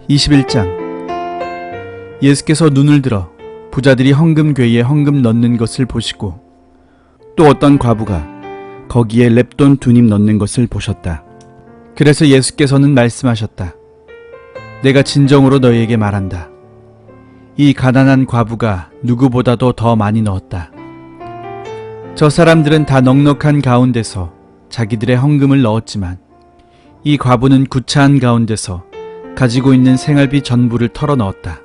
21장. 예수께서 눈을 들어 부자들이 헌금궤에 헌금 넣는 것을 보시고 또 어떤 과부가 거기에 렙돈 2닙 넣는 것을 보셨다. 그래서 예수께서는 말씀하셨다. 내가 진정으로 너희에게 말한다. 이 가난한 과부가 누구보다도 더 많이 넣었다. 저 사람들은 다 넉넉한 가운데서 자기들의 헌금을 넣었지만 이 과부는 구차한 가운데서 가지고 있는 생활비 전부를 털어 넣었다.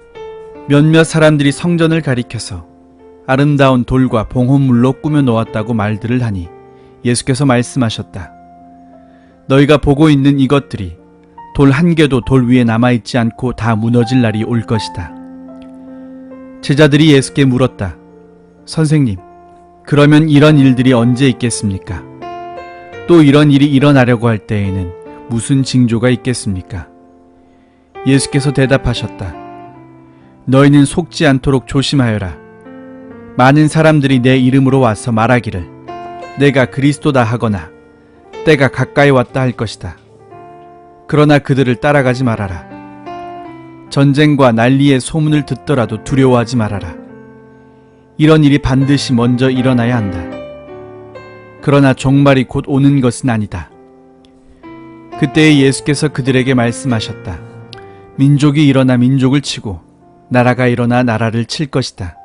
몇몇 사람들이 성전을 가리켜서 아름다운 돌과 봉헌물로 꾸며 놓았다고 말들을 하니 예수께서 말씀하셨다. 너희가 보고 있는 이것들이 돌 한 개도 돌 위에 남아있지 않고 다 무너질 날이 올 것이다. 제자들이 예수께 물었다. 선생님, 그러면 이런 일들이 언제 있겠습니까? 또 이런 일이 일어나려고 할 때에는 무슨 징조가 있겠습니까? 예수께서 대답하셨다. 너희는 속지 않도록 조심하여라. 많은 사람들이 내 이름으로 와서 말하기를 내가 그리스도다 하거나 때가 가까이 왔다 할 것이다. 그러나 그들을 따라가지 말아라. 전쟁과 난리의 소문을 듣더라도 두려워하지 말아라. 이런 일이 반드시 먼저 일어나야 한다. 그러나 종말이 곧 오는 것은 아니다. 그때에 예수께서 그들에게 말씀하셨다. 민족이 일어나 민족을 치고 나라가 일어나 나라를 칠 것이다.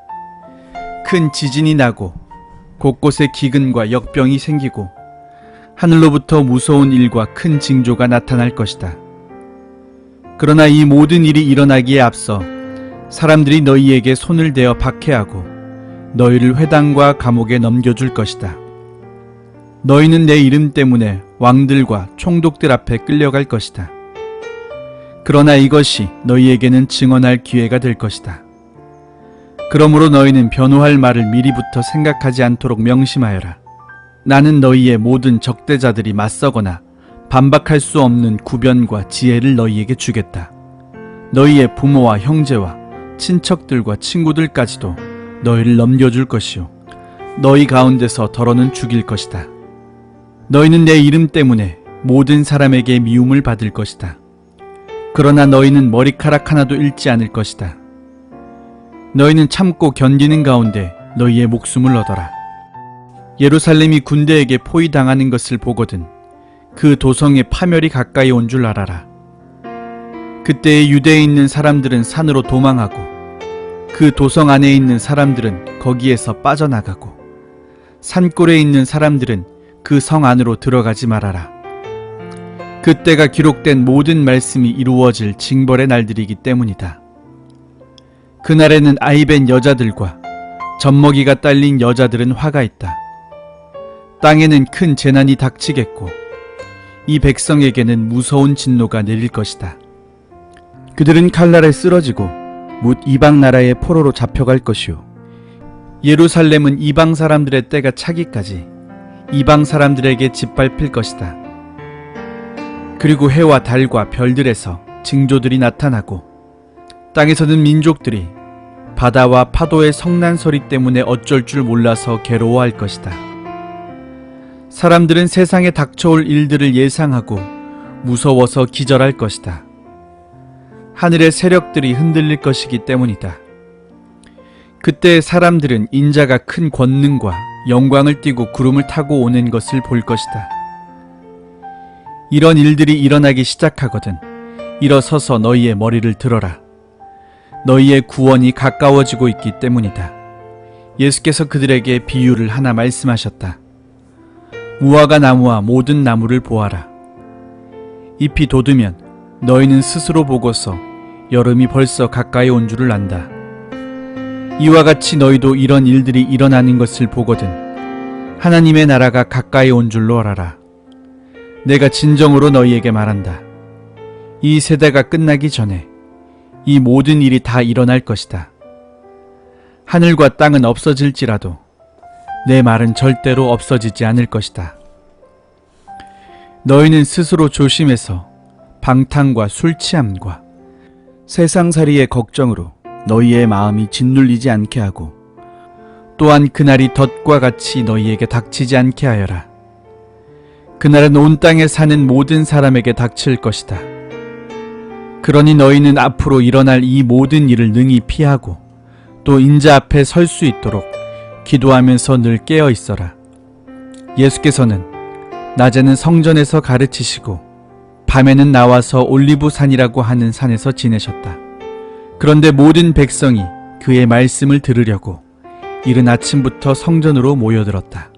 큰 지진이 나고 곳곳에 기근과 역병이 생기고 하늘로부터 무서운 일과 큰 징조가 나타날 것이다. 그러나 이 모든 일이 일어나기에 앞서 사람들이 너희에게 손을 대어 박해하고 너희를 회당과 감옥에 넘겨줄 것이다. 너희는 내 이름 때문에 왕들과 총독들 앞에 끌려갈 것이다. 그러나 이것이 너희에게는 증언할 기회가 될 것이다. 그러므로 너희는 변호할 말을 미리부터 생각하지 않도록 명심하여라. 나는 너희의 모든 적대자들이 맞서거나 반박할 수 없는 구변과 지혜를 너희에게 주겠다. 너희의 부모와 형제와 친척들과 친구들까지도 너희를 넘겨줄 것이요. 너희 가운데서 더러는 죽일 것이다. 너희는 내 이름 때문에 모든 사람에게 미움을 받을 것이다. 그러나 너희는 머리카락 하나도 잃지 않을 것이다. 너희는 참고 견디는 가운데 너희의 목숨을 얻어라. 예루살렘이 군대에게 포위당하는 것을 보거든 그 도성의 파멸이 가까이 온 줄 알아라. 그때에 유대에 있는 사람들은 산으로 도망하고 그 도성 안에 있는 사람들은 거기에서 빠져나가고 산골에 있는 사람들은 그 성 안으로 들어가지 말아라. 그때가 기록된 모든 말씀이 이루어질 징벌의 날들이기 때문이다. 그날에는 아이벤 여자들과 젖먹이가 딸린 여자들은 화가 있다. 땅에는 큰 재난이 닥치겠고 이 백성에게는 무서운 진노가 내릴 것이다. 그들은 칼날에 쓰러지고 뭇 이방 나라의 포로로 잡혀갈 것이요. 예루살렘은 이방 사람들의 때가 차기까지 이방 사람들에게 짓밟힐 것이다. 그리고 해와 달과 별들에서 징조들이 나타나고 땅에서는 민족들이 바다와 파도의 성난 소리 때문에 어쩔 줄 몰라서 괴로워할 것이다. 사람들은 세상에 닥쳐올 일들을 예상하고 무서워서 기절할 것이다. 하늘의 세력들이 흔들릴 것이기 때문이다. 그때 사람들은 인자가 큰 권능과 영광을 띠고 구름을 타고 오는 것을 볼 것이다. 이런 일들이 일어나기 시작하거든 일어서서 너희의 머리를 들어라. 너희의 구원이 가까워지고 있기 때문이다. 예수께서 그들에게 비유를 하나 말씀하셨다. 무화과 나무와 모든 나무를 보아라. 잎이 돋으면 너희는 스스로 보고서 여름이 벌써 가까이 온 줄을 안다. 이와 같이 너희도 이런 일들이 일어나는 것을 보거든 하나님의 나라가 가까이 온 줄로 알아라. 내가 진정으로 너희에게 말한다. 이 세대가 끝나기 전에 이 모든 일이 다 일어날 것이다. 하늘과 땅은 없어질지라도 내 말은 절대로 없어지지 않을 것이다. 너희는 스스로 조심해서 방탕과 술 취함과 세상살이의 걱정으로 너희의 마음이 짓눌리지 않게 하고 또한 그날이 덫과 같이 너희에게 닥치지 않게 하여라. 그날은 온 땅에 사는 모든 사람에게 닥칠 것이다. 그러니 너희는 앞으로 일어날 이 모든 일을 능히 피하고 또 인자 앞에 설 수 있도록 기도하면서 늘 깨어 있어라. 예수께서는 낮에는 성전에서 가르치시고 밤에는 나와서 올리브산이라고 하는 산에서 지내셨다. 그런데 모든 백성이 그의 말씀을 들으려고 이른 아침부터 성전으로 모여들었다.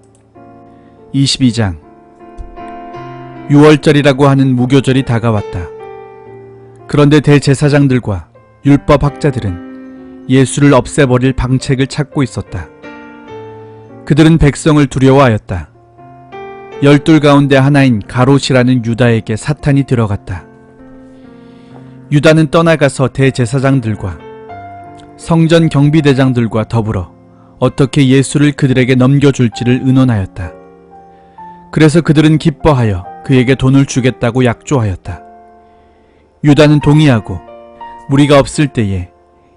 22장. 유월절이라고 하는 무교절이 다가왔다. 그런데 대제사장들과 율법학자들은 예수를 없애버릴 방책을 찾고 있었다. 그들은 백성을 두려워하였다. 12 가운데 하나인 가롯이라는 유다에게 사탄이 들어갔다. 유다는 떠나가서 대제사장들과 성전 경비대장들과 더불어 어떻게 예수를 그들에게 넘겨줄지를 의논하였다. 그래서 그들은 기뻐하여 그에게 돈을 주겠다고 약조하였다. 유다는 동의하고 무리가 없을 때에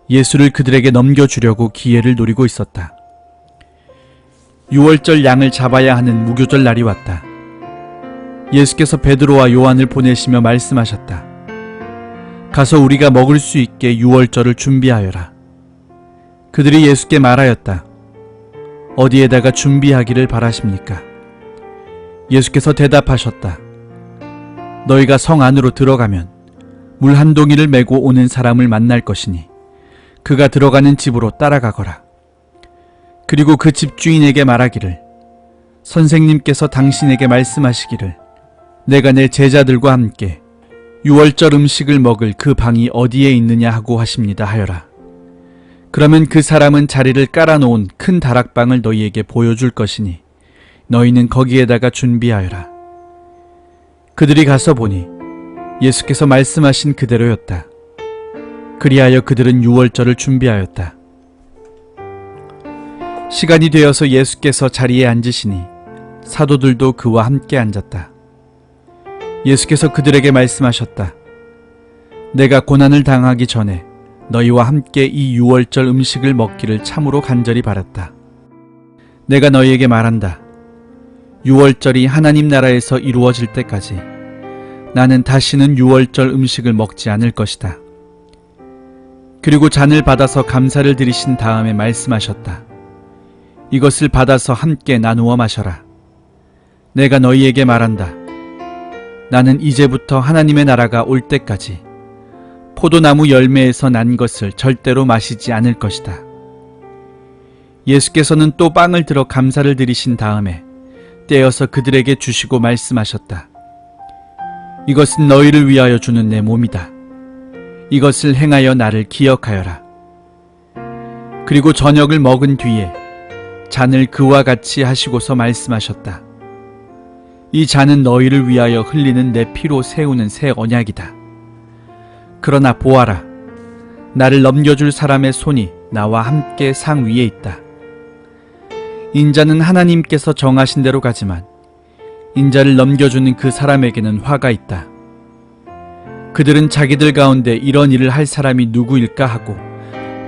예수를 그들에게 넘겨주려고 기회를 노리고 있었다. 6월절 양을 잡아야 하는 무교절 날이 왔다. 예수께서 베드로와 요한을 보내시며 말씀하셨다. 가서 우리가 먹을 수 있게 6월절을 준비하여라. 그들이 예수께 말하였다. 어디에다가 준비하기를 바라십니까? 예수께서 대답하셨다. 너희가 성 안으로 들어가면 물 한 동이를 메고 오는 사람을 만날 것이니 그가 들어가는 집으로 따라가거라. 그리고 그 집주인에게 말하기를 선생님께서 당신에게 말씀하시기를 내가 내 제자들과 함께 6월절 음식을 먹을 그 방이 어디에 있느냐 하고 하십니다 하여라. 그러면 그 사람은 자리를 깔아놓은 큰 다락방을 너희에게 보여줄 것이니 너희는 거기에다가 준비하여라. 그들이 가서 보니 예수께서 말씀하신 그대로였다. 그리하여 그들은 6월절을 준비하였다. 시간이 되어서 예수께서 자리에 앉으시니 사도들도 그와 함께 앉았다. 예수께서 그들에게 말씀하셨다. 내가 고난을 당하기 전에 너희와 함께 이 6월절 음식을 먹기를 참으로 간절히 바랐다. 내가 너희에게 말한다. 6월절이 하나님 나라에서 이루어질 때까지 나는 다시는 6월절 음식을 먹지 않을 것이다. 그리고 잔을 받아서 감사를 드리신 다음에 말씀하셨다. 이것을 받아서 함께 나누어 마셔라. 내가 너희에게 말한다. 나는 이제부터 하나님의 나라가 올 때까지 포도나무 열매에서 난 것을 절대로 마시지 않을 것이다. 예수께서는 또 빵을 들어 감사를 드리신 다음에 떼어서 그들에게 주시고 말씀하셨다. 이것은 너희를 위하여 주는 내 몸이다. 이것을 행하여 나를 기억하여라. 그리고 저녁을 먹은 뒤에 잔을 그와 같이 하시고서 말씀하셨다. 이 잔은 너희를 위하여 흘리는 내 피로 세우는 새 언약이다. 그러나 보아라, 나를 넘겨줄 사람의 손이 나와 함께 상 위에 있다. 인자는 하나님께서 정하신 대로 가지만 인자를 넘겨주는 그 사람에게는 화가 있다. 그들은 자기들 가운데 이런 일을 할 사람이 누구일까 하고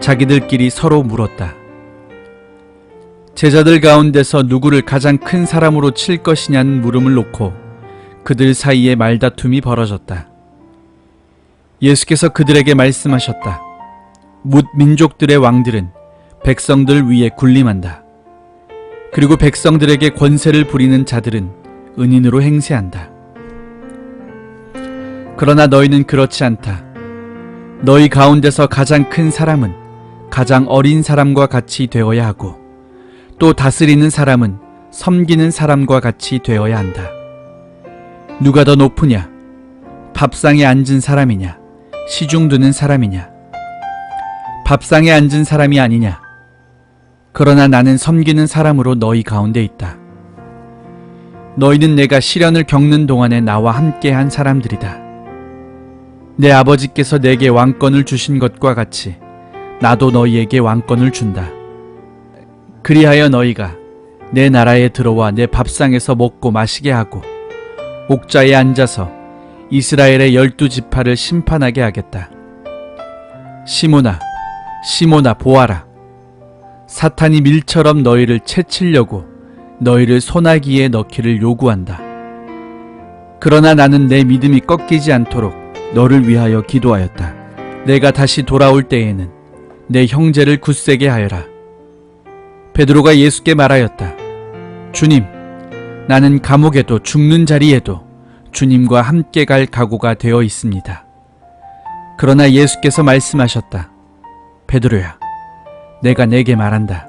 자기들끼리 서로 물었다. 제자들 가운데서 누구를 가장 큰 사람으로 칠 것이냐는 물음을 놓고 그들 사이에 말다툼이 벌어졌다. 예수께서 그들에게 말씀하셨다. 뭇 민족들의 왕들은 백성들 위에 군림한다. 그리고 백성들에게 권세를 부리는 자들은 은인으로 행세한다. 그러나 너희는 그렇지 않다. 너희 가운데서 가장 큰 사람은 가장 어린 사람과 같이 되어야 하고 또 다스리는 사람은 섬기는 사람과 같이 되어야 한다. 누가 더 높으냐? 밥상에 앉은 사람이냐? 시중 드는 사람이냐? 밥상에 앉은 사람이 아니냐? 그러나 나는 섬기는 사람으로 너희 가운데 있다. 너희는 내가 시련을 겪는 동안에 나와 함께한 사람들이다. 내 아버지께서 내게 왕권을 주신 것과 같이 나도 너희에게 왕권을 준다. 그리하여 너희가 내 나라에 들어와 내 밥상에서 먹고 마시게 하고 옥좌에 앉아서 이스라엘의 12지파를 심판하게 하겠다. 시몬아, 시몬아 보아라. 사탄이 밀처럼 너희를 채치려고 너희를 소나기에 넣기를 요구한다. 그러나 나는 내 믿음이 꺾이지 않도록 너를 위하여 기도하였다. 내가 다시 돌아올 때에는 내 형제를 굳세게 하여라. 베드로가 예수께 말하였다. 주님, 나는 감옥에도 죽는 자리에도 주님과 함께 갈 각오가 되어 있습니다. 그러나 예수께서 말씀하셨다. 베드로야, 내가 네게 말한다.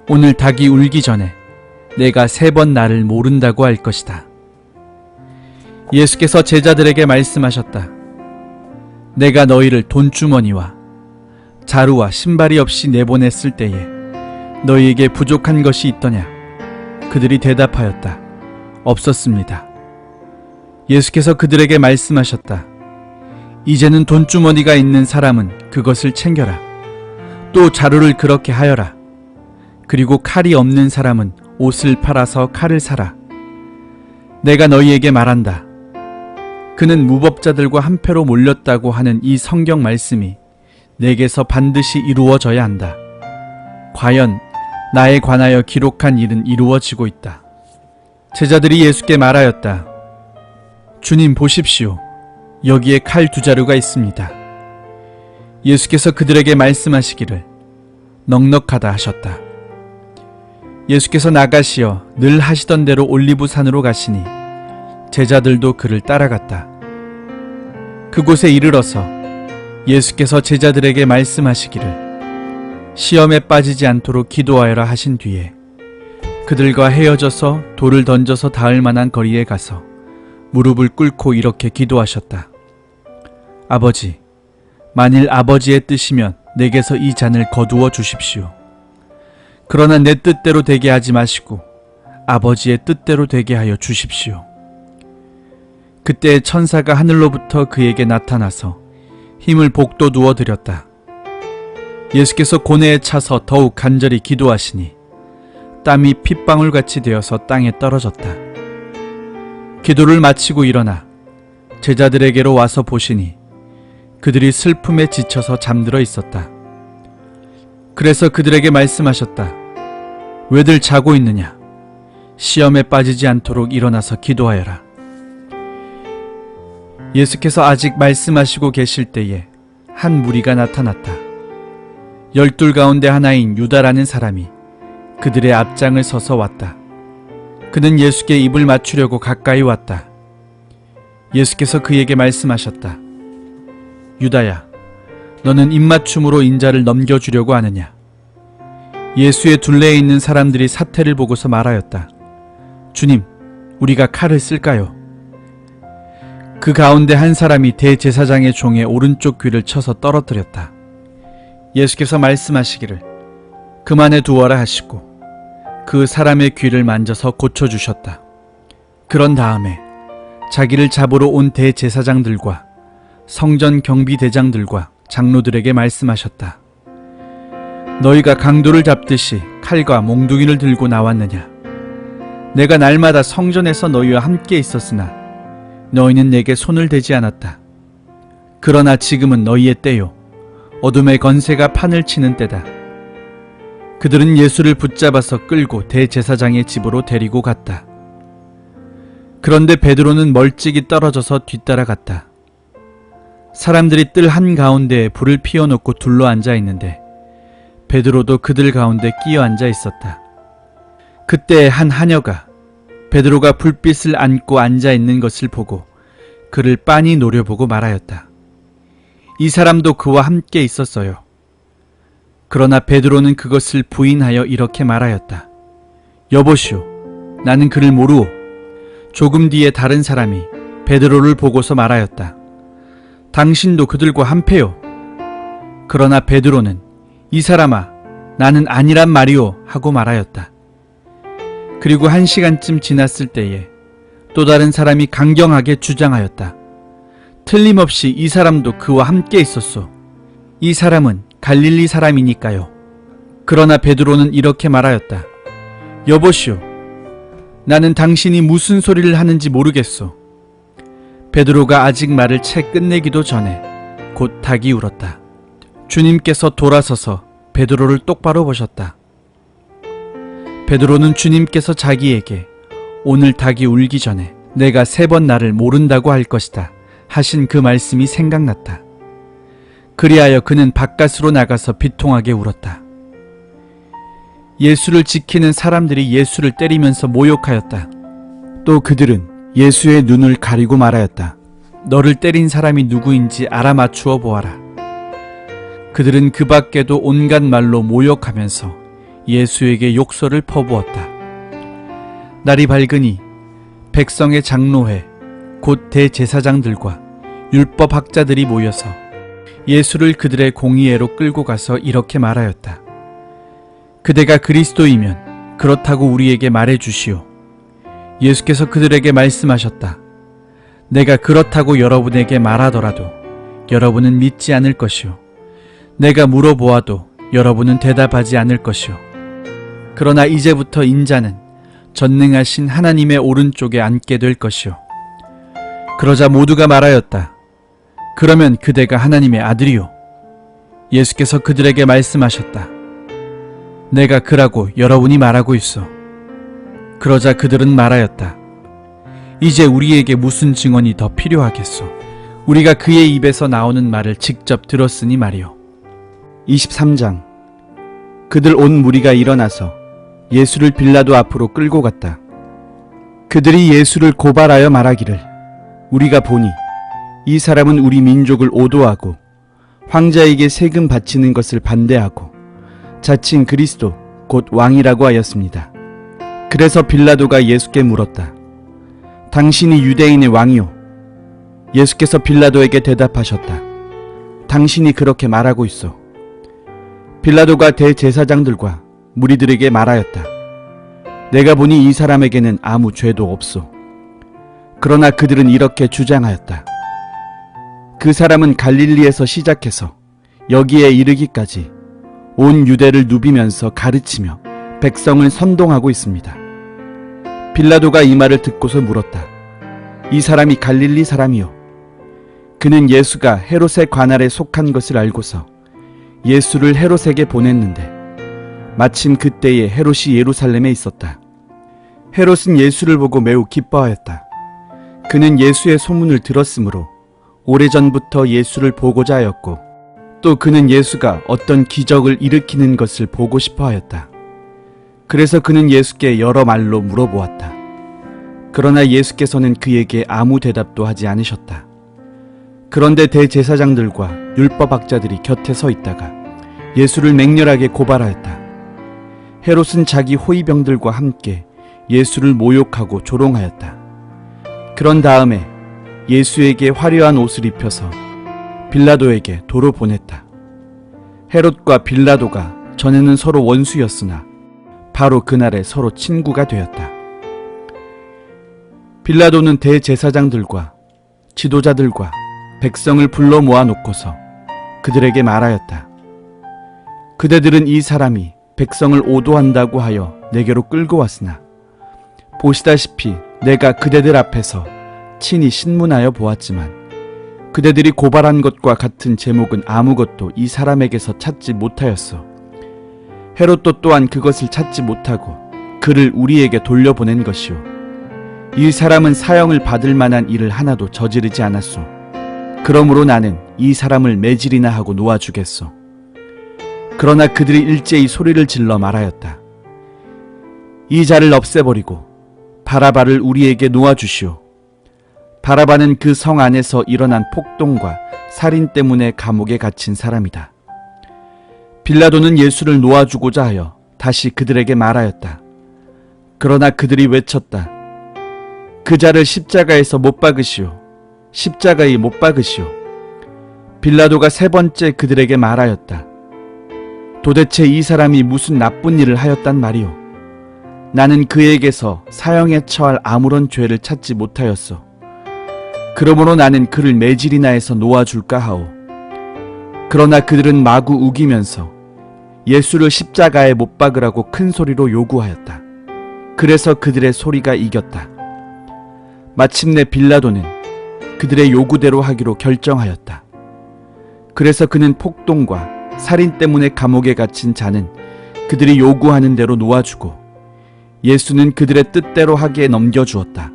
오늘 닭이 울기 전에 내가 3번 나를 모른다고 할 것이다. 예수께서 제자들에게 말씀하셨다. 내가 너희를 돈주머니와 자루와 신발이 없이 내보냈을 때에 너희에게 부족한 것이 있더냐? 그들이 대답하였다. 없었습니다. 예수께서 그들에게 말씀하셨다. 이제는 돈주머니가 있는 사람은 그것을 챙겨라. 또 자루를 그렇게 하여라. 그리고 칼이 없는 사람은 옷을 팔아서 칼을 사라. 내가 너희에게 말한다. 그는 무법자들과 한패로 몰렸다고 하는 이 성경 말씀이 내게서 반드시 이루어져야 한다. 과연 나에 관하여 기록한 일은 이루어지고 있다. 제자들이 예수께 말하였다. 주님 보십시오. 여기에 칼 2자루가 있습니다. 예수께서 그들에게 말씀하시기를 넉넉하다 하셨다. 예수께서 나가시어 늘 하시던 대로 올리브산으로 가시니 제자들도 그를 따라갔다. 그곳에 이르러서 예수께서 제자들에게 말씀하시기를 시험에 빠지지 않도록 기도하여라 하신 뒤에 그들과 헤어져서 돌을 던져서 닿을 만한 거리에 가서 무릎을 꿇고 이렇게 기도하셨다. 아버지, 만일 아버지의 뜻이면 내게서 이 잔을 거두어 주십시오. 그러나 내 뜻대로 되게 하지 마시고 아버지의 뜻대로 되게 하여 주십시오. 그때 천사가 하늘로부터 그에게 나타나서 힘을 복돋우어 드렸다. 예수께서 고뇌에 차서 더욱 간절히 기도하시니 땀이 핏방울같이 되어서 땅에 떨어졌다. 기도를 마치고 일어나 제자들에게로 와서 보시니 그들이 슬픔에 지쳐서 잠들어 있었다. 그래서 그들에게 말씀하셨다. 왜들 자고 있느냐? 시험에 빠지지 않도록 일어나서 기도하여라. 예수께서 아직 말씀하시고 계실 때에 한 무리가 나타났다. 12 가운데 하나인 유다라는 사람이 그들의 앞장을 서서 왔다. 그는 예수께 입을 맞추려고 가까이 왔다. 예수께서 그에게 말씀하셨다. 유다야, 너는 입맞춤으로 인자를 넘겨주려고 하느냐? 예수의 둘레에 있는 사람들이 사태를 보고서 말하였다. 주님, 우리가 칼을 쓸까요? 그 가운데 한 사람이 대제사장의 종의 오른쪽 귀를 쳐서 떨어뜨렸다. 예수께서 말씀하시기를 그만해 두어라 하시고 그 사람의 귀를 만져서 고쳐주셨다. 그런 다음에 자기를 잡으러 온 대제사장들과 성전 경비대장들과 장로들에게 말씀하셨다. 너희가 강도를 잡듯이 칼과 몽둥이를 들고 나왔느냐? 내가 날마다 성전에서 너희와 함께 있었으나 너희는 내게 손을 대지 않았다. 그러나 지금은 너희의 때요, 어둠의 건세가 판을 치는 때다. 그들은 예수를 붙잡아서 끌고 대제사장의 집으로 데리고 갔다. 그런데 베드로는 멀찍이 떨어져서 뒤따라갔다. 사람들이 뜰 한가운데에 불을 피워놓고 둘러앉아 있는데 베드로도 그들 가운데 끼어 앉아 있었다. 그때 한 하녀가 베드로가 불빛을 안고 앉아 있는 것을 보고 그를 빤히 노려보고 말하였다. 이 사람도 그와 함께 있었어요. 그러나 베드로는 그것을 부인하여 이렇게 말하였다. 여보시오, 나는 그를 모르오. 조금 뒤에 다른 사람이 베드로를 보고서 말하였다. 당신도 그들과 한패요. 그러나 베드로는 이 사람아, 나는 아니란 말이오 하고 말하였다. 그리고 1시간쯤 지났을 때에 또 다른 사람이 강경하게 주장하였다. 틀림없이 이 사람도 그와 함께 있었소. 이 사람은 갈릴리 사람이니까요. 그러나 베드로는 이렇게 말하였다. 여보시오, 나는 당신이 무슨 소리를 하는지 모르겠소. 베드로가 아직 말을 채 끝내기도 전에 곧 닭이 울었다. 주님께서 돌아서서 베드로를 똑바로 보셨다. 베드로는 주님께서 자기에게 오늘 닭이 울기 전에 내가 3번 나를 모른다고 할 것이다 하신 그 말씀이 생각났다. 그리하여 그는 바깥으로 나가서 비통하게 울었다. 예수를 지키는 사람들이 예수를 때리면서 모욕하였다. 또 그들은 예수의 눈을 가리고 말하였다. 너를 때린 사람이 누구인지 알아맞추어 보아라. 그들은 그 밖에도 온갖 말로 모욕하면서 예수에게 욕설을 퍼부었다. 날이 밝으니 백성의 장로회, 곧 대제사장들과 율법학자들이 모여서 예수를 그들의 공의회로 끌고 가서 이렇게 말하였다. 그대가 그리스도이면 그렇다고 우리에게 말해 주시오. 예수께서 그들에게 말씀하셨다. 내가 그렇다고 여러분에게 말하더라도 여러분은 믿지 않을 것이오. 내가 물어보아도 여러분은 대답하지 않을 것이오. 그러나 이제부터 인자는 전능하신 하나님의 오른쪽에 앉게 될 것이오. 그러자 모두가 말하였다. 그러면 그대가 하나님의 아들이오. 예수께서 그들에게 말씀하셨다. 내가 그라고 여러분이 말하고 있어. 그러자 그들은 말하였다. 이제 우리에게 무슨 증언이 더 필요하겠소. 우리가 그의 입에서 나오는 말을 직접 들었으니 말이오. 23장. 그들 온 무리가 일어나서 예수를 빌라도 앞으로 끌고 갔다. 그들이 예수를 고발하여 말하기를 우리가 보니 이 사람은 우리 민족을 오도하고 황자에게 세금 바치는 것을 반대하고 자칭 그리스도 곧 왕이라고 하였습니다. 그래서 빌라도가 예수께 물었다. 당신이 유대인의 왕이오? 예수께서 빌라도에게 대답하셨다. 당신이 그렇게 말하고 있어. 빌라도가 대제사장들과 무리들에게 말하였다. 내가 보니 이 사람에게는 아무 죄도 없소. 그러나 그들은 이렇게 주장하였다. 그 사람은 갈릴리에서 시작해서 여기에 이르기까지 온 유대를 누비면서 가르치며 백성을 선동하고 있습니다. 빌라도가 이 말을 듣고서 물었다. 이 사람이 갈릴리 사람이요? 그는 예수가 헤롯의 관할에 속한 것을 알고서 예수를 헤롯에게 보냈는데 마침 그때에 헤롯이 예루살렘에 있었다. 헤롯은 예수를 보고 매우 기뻐하였다. 그는 예수의 소문을 들었으므로 오래전부터 예수를 보고자 하였고 또 그는 예수가 어떤 기적을 일으키는 것을 보고 싶어 하였다. 그래서 그는 예수께 여러 말로 물어보았다. 그러나 예수께서는 그에게 아무 대답도 하지 않으셨다. 그런데 대제사장들과 율법학자들이 곁에 서 있다가 예수를 맹렬하게 고발하였다. 헤롯은 자기 호위병들과 함께 예수를 모욕하고 조롱하였다. 그런 다음에 예수에게 화려한 옷을 입혀서 빌라도에게 도로 보냈다. 헤롯과 빌라도가 전에는 서로 원수였으나 바로 그날에 서로 친구가 되었다. 빌라도는 대제사장들과 지도자들과 백성을 불러 모아놓고서 그들에게 말하였다. 그대들은 이 사람이 백성을 오도한다고 하여 내게로 끌고 왔으나 보시다시피 내가 그대들 앞에서 친히 신문하여 보았지만 그대들이 고발한 것과 같은 제목은 아무것도 이 사람에게서 찾지 못하였어. 헤롯도 또한 그것을 찾지 못하고 그를 우리에게 돌려보낸 것이오. 이 사람은 사형을 받을 만한 일을 하나도 저지르지 않았소. 그러므로 나는 이 사람을 매질이나 하고 놓아주겠소. 그러나 그들이 일제히 소리를 질러 말하였다. 이 자를 없애버리고 바라바를 우리에게 놓아주시오. 바라바는 그 성 안에서 일어난 폭동과 살인 때문에 감옥에 갇힌 사람이다. 빌라도는 예수를 놓아주고자 하여 다시 그들에게 말하였다. 그러나 그들이 외쳤다. 그 자를 십자가에서 못 박으시오. 십자가에 못 박으시오. 빌라도가 세 번째 그들에게 말하였다. 도대체 이 사람이 무슨 나쁜 일을 하였단 말이오. 나는 그에게서 사형에 처할 아무런 죄를 찾지 못하였소. 그러므로 나는 그를 매질이나 해서 놓아줄까 하오. 그러나 그들은 마구 우기면서 예수를 십자가에 못 박으라고 큰 소리로 요구하였다. 그래서 그들의 소리가 이겼다. 마침내 빌라도는 그들의 요구대로 하기로 결정하였다. 그래서 그는 폭동과 살인 때문에 감옥에 갇힌 자는 그들이 요구하는 대로 놓아주고 예수는 그들의 뜻대로 하기에 넘겨주었다.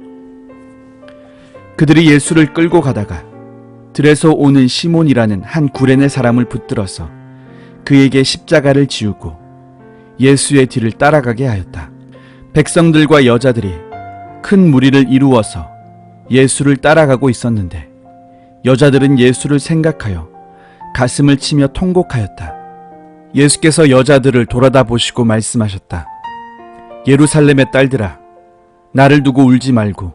그들이 예수를 끌고 가다가 들에서 오는 시몬이라는 한 구레네 사람을 붙들어서 그에게 십자가를 지우고 예수의 뒤를 따라가게 하였다. 백성들과 여자들이 큰 무리를 이루어서 예수를 따라가고 있었는데 여자들은 예수를 생각하여 가슴을 치며 통곡하였다. 예수께서 여자들을 돌아다 보시고 말씀하셨다. 예루살렘의 딸들아, 나를 두고 울지 말고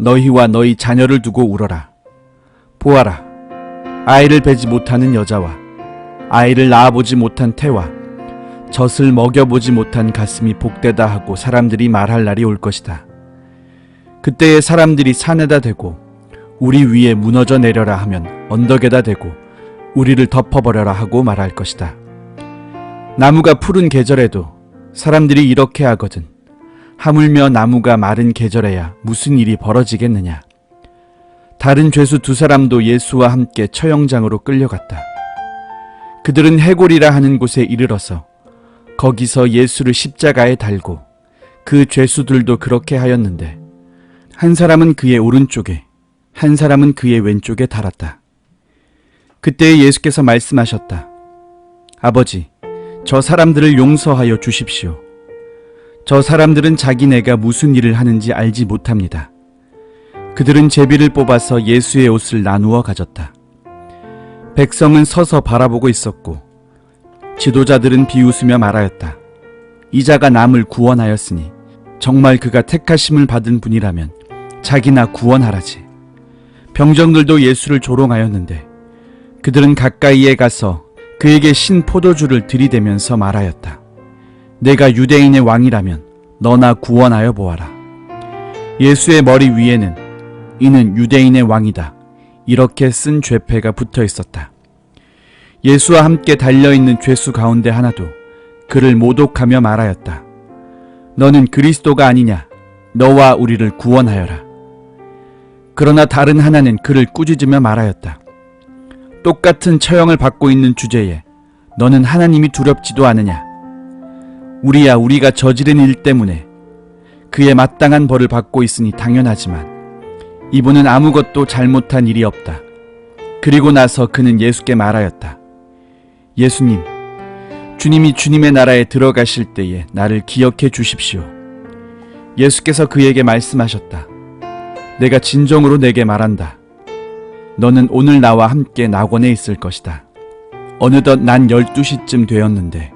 너희와 너희 자녀를 두고 울어라. 보아라, 아이를 베지 못하는 여자와 아이를 낳아보지 못한 태와 젖을 먹여보지 못한 가슴이 복되다 하고 사람들이 말할 날이 올 것이다. 그때에 사람들이 산에다 대고 우리 위에 무너져 내려라 하면 언덕에다 대고 우리를 덮어버려라 하고 말할 것이다. 나무가 푸른 계절에도 사람들이 이렇게 하거든 하물며 나무가 마른 계절에야 무슨 일이 벌어지겠느냐. 다른 죄수 두 사람도 예수와 함께 처형장으로 끌려갔다. 그들은 해골이라 하는 곳에 이르러서 거기서 예수를 십자가에 달고 그 죄수들도 그렇게 하였는데 한 사람은 그의 오른쪽에 한 사람은 그의 왼쪽에 달았다. 그때 예수께서 말씀하셨다. 아버지, 저 사람들을 용서하여 주십시오. 저 사람들은 자기네가 무슨 일을 하는지 알지 못합니다. 그들은 제비를 뽑아서 예수의 옷을 나누어 가졌다. 백성은 서서 바라보고 있었고 지도자들은 비웃으며 말하였다. 이자가 남을 구원하였으니 정말 그가 택하심을 받은 분이라면 자기나 구원하라지. 병정들도 예수를 조롱하였는데 그들은 가까이에 가서 그에게 신 포도주를 들이대면서 말하였다. 내가 유대인의 왕이라면 너나 구원하여 보아라. 예수의 머리 위에는 이는 유대인의 왕이다 이렇게 쓴 죄패가 붙어 있었다. 예수와 함께 달려있는 죄수 가운데 하나도 그를 모독하며 말하였다. 너는 그리스도가 아니냐? 너와 우리를 구원하여라. 그러나 다른 하나는 그를 꾸짖으며 말하였다. 똑같은 처형을 받고 있는 주제에 너는 하나님이 두렵지도 않으냐? 우리야 우리가 저지른 일 때문에 그의 마땅한 벌을 받고 있으니 당연하지만 이분은 아무것도 잘못한 일이 없다. 그리고 나서 그는 예수께 말하였다. 예수님, 주님이 주님의 나라에 들어가실 때에 나를 기억해 주십시오. 예수께서 그에게 말씀하셨다. 내가 진정으로 내게 말한다. 너는 오늘 나와 함께 낙원에 있을 것이다. 어느덧 난 12시쯤 되었는데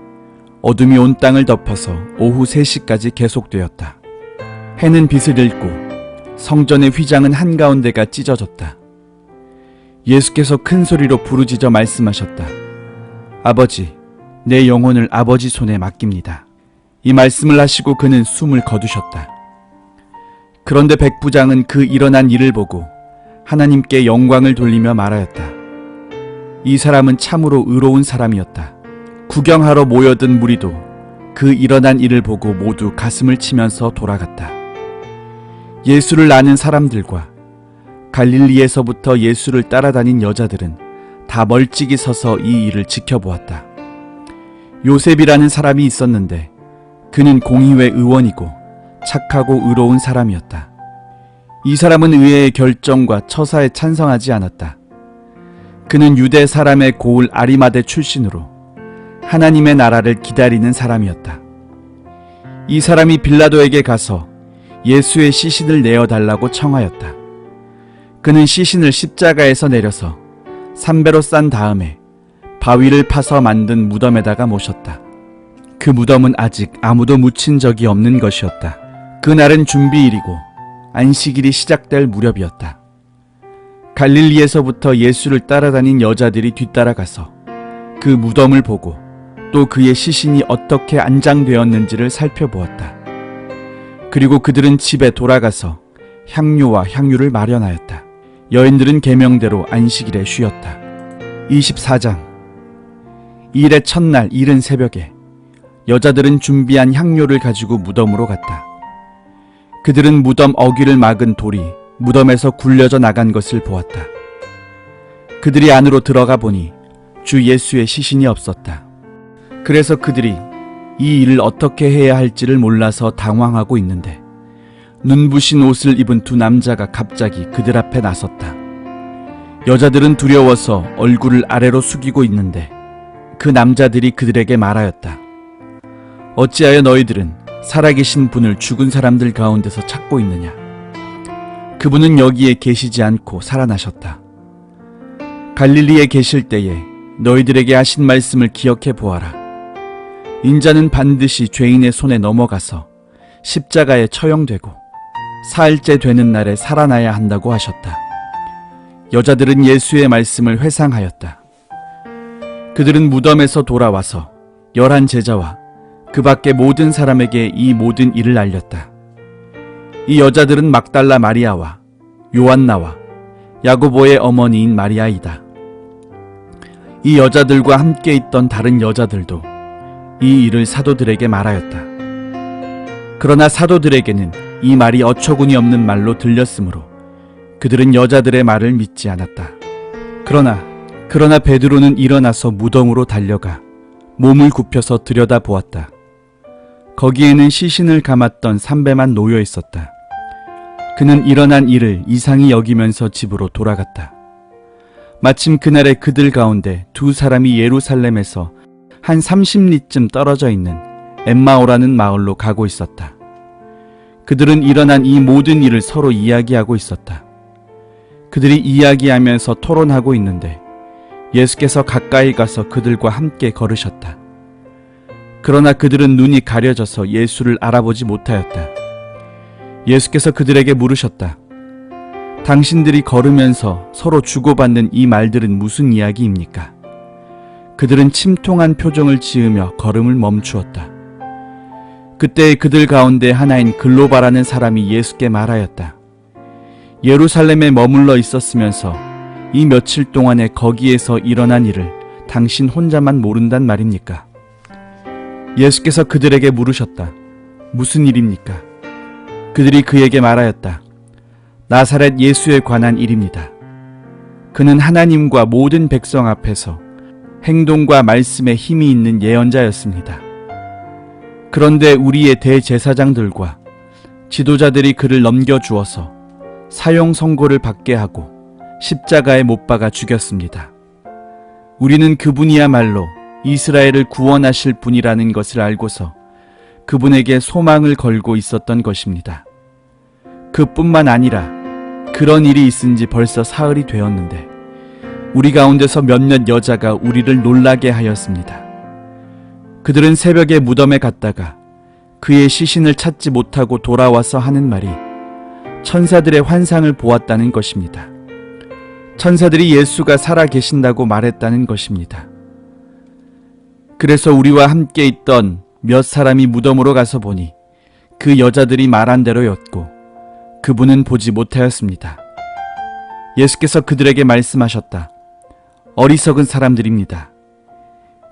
어둠이 온 땅을 덮어서 오후 3시까지 계속되었다. 해는 빛을 잃고 성전의 휘장은 한가운데가 찢어졌다. 예수께서 큰 소리로 부르짖어 말씀하셨다. 아버지, 내 영혼을 아버지 손에 맡깁니다. 이 말씀을 하시고 그는 숨을 거두셨다. 그런데 백부장은 그 일어난 일을 보고 하나님께 영광을 돌리며 말하였다. 이 사람은 참으로 의로운 사람이었다. 구경하러 모여든 무리도 그 일어난 일을 보고 모두 가슴을 치면서 돌아갔다. 예수를 아는 사람들과 갈릴리에서부터 예수를 따라다닌 여자들은 다 멀찍이 서서 이 일을 지켜보았다. 요셉이라는 사람이 있었는데 그는 공의회 의원이고 착하고 의로운 사람이었다. 이 사람은 의회의 결정과 처사에 찬성하지 않았다. 그는 유대 사람의 고을 아리마대 출신으로 하나님의 나라를 기다리는 사람이었다. 이 사람이 빌라도에게 가서 예수의 시신을 내어달라고 청하였다. 그는 시신을 십자가에서 내려서 삼배로 싼 다음에 바위를 파서 만든 무덤에다가 모셨다. 그 무덤은 아직 아무도 묻힌 적이 없는 것이었다. 그날은 준비일이고 안식일이 시작될 무렵이었다. 갈릴리에서부터 예수를 따라다닌 여자들이 뒤따라가서 그 무덤을 보고 또 그의 시신이 어떻게 안장되었는지를 살펴보았다. 그리고 그들은 집에 돌아가서 향료와 향유를 마련하였다. 여인들은 계명대로 안식일에 쉬었다. 24장. 일의 첫날 이른 새벽에 여자들은 준비한 향료를 가지고 무덤으로 갔다. 그들은 무덤 어귀를 막은 돌이 무덤에서 굴려져 나간 것을 보았다. 그들이 안으로 들어가 보니 주 예수의 시신이 없었다. 그래서 그들이 이 일을 어떻게 해야 할지를 몰라서 당황하고 있는데 눈부신 옷을 입은 두 남자가 갑자기 그들 앞에 나섰다. 여자들은 두려워서 얼굴을 아래로 숙이고 있는데 그 남자들이 그들에게 말하였다. 어찌하여 너희들은 살아계신 분을 죽은 사람들 가운데서 찾고 있느냐? 그분은 여기에 계시지 않고 살아나셨다. 갈릴리에 계실 때에 너희들에게 하신 말씀을 기억해 보아라. 인자는 반드시 죄인의 손에 넘어가서 십자가에 처형되고 사흘째 되는 날에 살아나야 한다고 하셨다. 여자들은 예수의 말씀을 회상하였다. 그들은 무덤에서 돌아와서 11 제자와 그 밖의 모든 사람에게 이 모든 일을 알렸다. 이 여자들은 막달라 마리아와 요한나와 야고보의 어머니인 마리아이다. 이 여자들과 함께 있던 다른 여자들도 이 일을 사도들에게 말하였다. 그러나 사도들에게는 이 말이 어처구니 없는 말로 들렸으므로 그들은 여자들의 말을 믿지 않았다. 그러나 베드로는 일어나서 무덤으로 달려가 몸을 굽혀서 들여다보았다. 거기에는 시신을 감았던 삼배만 놓여 있었다. 그는 일어난 일을 이상히 여기면서 집으로 돌아갔다. 마침 그날에 그들 가운데 2 사람이 예루살렘에서 한 30리쯤 떨어져 있는 엠마오라는 마을로 가고 있었다. 그들은 일어난 이 모든 일을 서로 이야기하고 있었다. 그들이 이야기하면서 토론하고 있는데 예수께서 가까이 가서 그들과 함께 걸으셨다. 그러나 그들은 눈이 가려져서 예수를 알아보지 못하였다. 예수께서 그들에게 물으셨다. 당신들이 걸으면서 서로 주고받는 이 말들은 무슨 이야기입니까? 그들은 침통한 표정을 지으며 걸음을 멈추었다. 그때 그들 가운데 하나인 글로바라는 사람이 예수께 말하였다. 예루살렘에 머물러 있었으면서 이 며칠 동안에 거기에서 일어난 일을 당신 혼자만 모른단 말입니까? 예수께서 그들에게 물으셨다. 무슨 일입니까? 그들이 그에게 말하였다. 나사렛 예수에 관한 일입니다. 그는 하나님과 모든 백성 앞에서 행동과 말씀에 힘이 있는 예언자였습니다. 그런데 우리의 대제사장들과 지도자들이 그를 넘겨주어서 사형 선고를 받게 하고 십자가에 못 박아 죽였습니다. 우리는 그분이야말로 이스라엘을 구원하실 분이라는 것을 알고서 그분에게 소망을 걸고 있었던 것입니다. 그뿐만 아니라 그런 일이 있은 지 벌써 사흘이 되었는데 우리 가운데서 몇몇 여자가 우리를 놀라게 하였습니다. 그들은 새벽에 무덤에 갔다가 그의 시신을 찾지 못하고 돌아와서 하는 말이 천사들의 환상을 보았다는 것입니다. 천사들이 예수가 살아 계신다고 말했다는 것입니다. 그래서 우리와 함께 있던 몇 사람이 무덤으로 가서 보니 그 여자들이 말한 대로였고 그분은 보지 못하였습니다. 예수께서 그들에게 말씀하셨다. 어리석은 사람들입니다.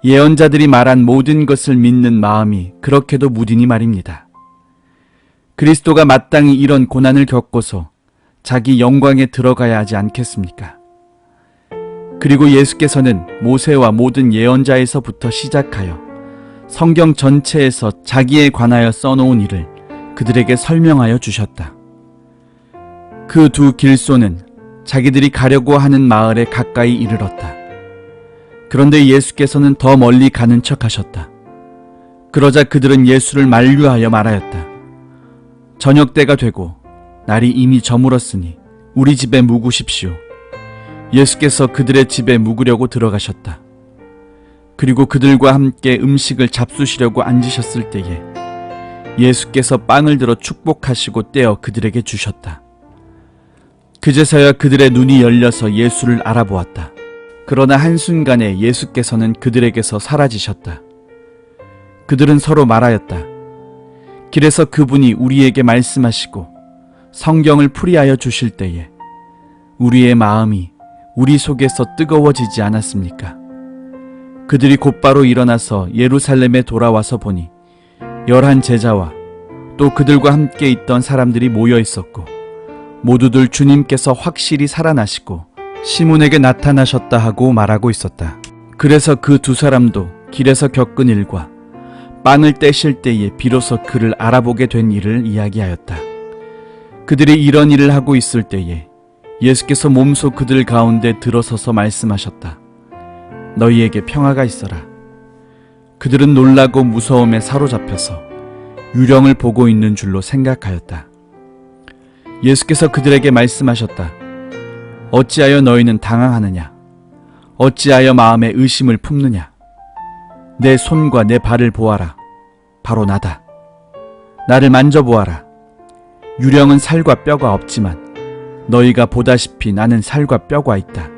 예언자들이 말한 모든 것을 믿는 마음이 그렇게도 무디니 말입니다. 그리스도가 마땅히 이런 고난을 겪고서 자기 영광에 들어가야 하지 않겠습니까? 그리고 예수께서는 모세와 모든 예언자에서부터 시작하여 성경 전체에서 자기에 관하여 써놓은 일을 그들에게 설명하여 주셨다. 그 2 길소는 자기들이 가려고 하는 마을에 가까이 이르렀다. 그런데 예수께서는 더 멀리 가는 척 하셨다. 그러자 그들은 예수를 만류하여 말하였다. 저녁 때가 되고 날이 이미 저물었으니 우리 집에 묵으십시오. 예수께서 그들의 집에 묵으려고 들어가셨다. 그리고 그들과 함께 음식을 잡수시려고 앉으셨을 때에 예수께서 빵을 들어 축복하시고 떼어 그들에게 주셨다. 그제서야 그들의 눈이 열려서 예수를 알아보았다. 그러나 한순간에 예수께서는 그들에게서 사라지셨다. 그들은 서로 말하였다. 길에서 그분이 우리에게 말씀하시고 성경을 풀이하여 주실 때에 우리의 마음이 우리 속에서 뜨거워지지 않았습니까? 그들이 곧바로 일어나서 예루살렘에 돌아와서 보니 11 제자와 또 그들과 함께 있던 사람들이 모여 있었고 모두들 주님께서 확실히 살아나시고 시몬에게 나타나셨다 하고 말하고 있었다. 그래서 그 2 사람도 길에서 겪은 일과 빵을 떼실 때에 비로소 그를 알아보게 된 일을 이야기하였다. 그들이 이런 일을 하고 있을 때에 예수께서 몸소 그들 가운데 들어서서 말씀하셨다. 너희에게 평화가 있어라. 그들은 놀라고 무서움에 사로잡혀서 유령을 보고 있는 줄로 생각하였다. 예수께서 그들에게 말씀하셨다. 어찌하여 너희는 당황하느냐? 어찌하여 마음에 의심을 품느냐? 내 손과 내 발을 보아라. 바로 나다. 나를 만져보아라. 유령은 살과 뼈가 없지만 너희가 보다시피 나는 살과 뼈가 있다.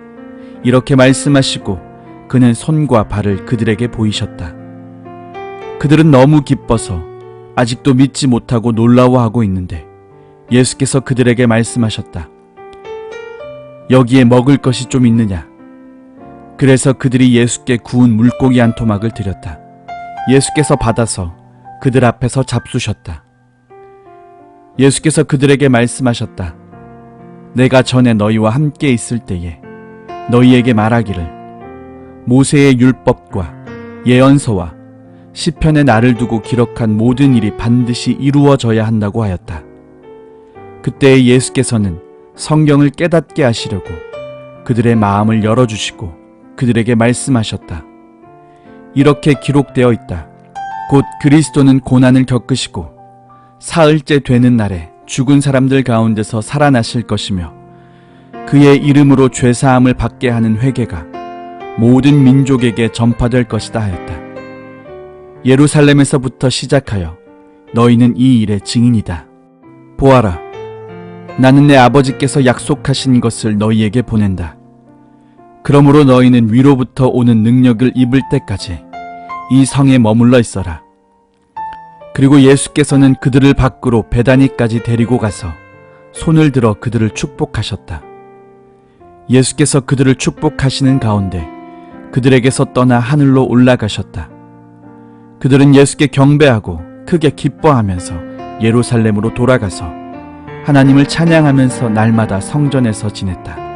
이렇게 말씀하시고 그는 손과 발을 그들에게 보이셨다. 그들은 너무 기뻐서 아직도 믿지 못하고 놀라워하고 있는데 예수께서 그들에게 말씀하셨다. 여기에 먹을 것이 좀 있느냐? 그래서 그들이 예수께 구운 물고기 한 토막을 드렸다. 예수께서 받아서 그들 앞에서 잡수셨다. 예수께서 그들에게 말씀하셨다. 내가 전에 너희와 함께 있을 때에 너희에게 말하기를 모세의 율법과 예언서와 시편에 나를 두고 기록한 모든 일이 반드시 이루어져야 한다고 하였다. 그때 예수께서는 성경을 깨닫게 하시려고 그들의 마음을 열어주시고 그들에게 말씀하셨다. 이렇게 기록되어 있다. 곧 그리스도는 고난을 겪으시고 사흘째 되는 날에 죽은 사람들 가운데서 살아나실 것이며 그의 이름으로 죄사함을 받게 하는 회개가 모든 민족에게 전파될 것이다 하였다. 예루살렘에서부터 시작하여 너희는 이 일의 증인이다. 보아라, 나는 내 아버지께서 약속하신 것을 너희에게 보낸다. 그러므로 너희는 위로부터 오는 능력을 입을 때까지 이 성에 머물러 있어라. 그리고 예수께서는 그들을 밖으로 베다니까지 데리고 가서 손을 들어 그들을 축복하셨다. 예수께서 그들을 축복하시는 가운데 그들에게서 떠나 하늘로 올라가셨다. 그들은 예수께 경배하고 크게 기뻐하면서 예루살렘으로 돌아가서 하나님을 찬양하면서 날마다 성전에서 지냈다.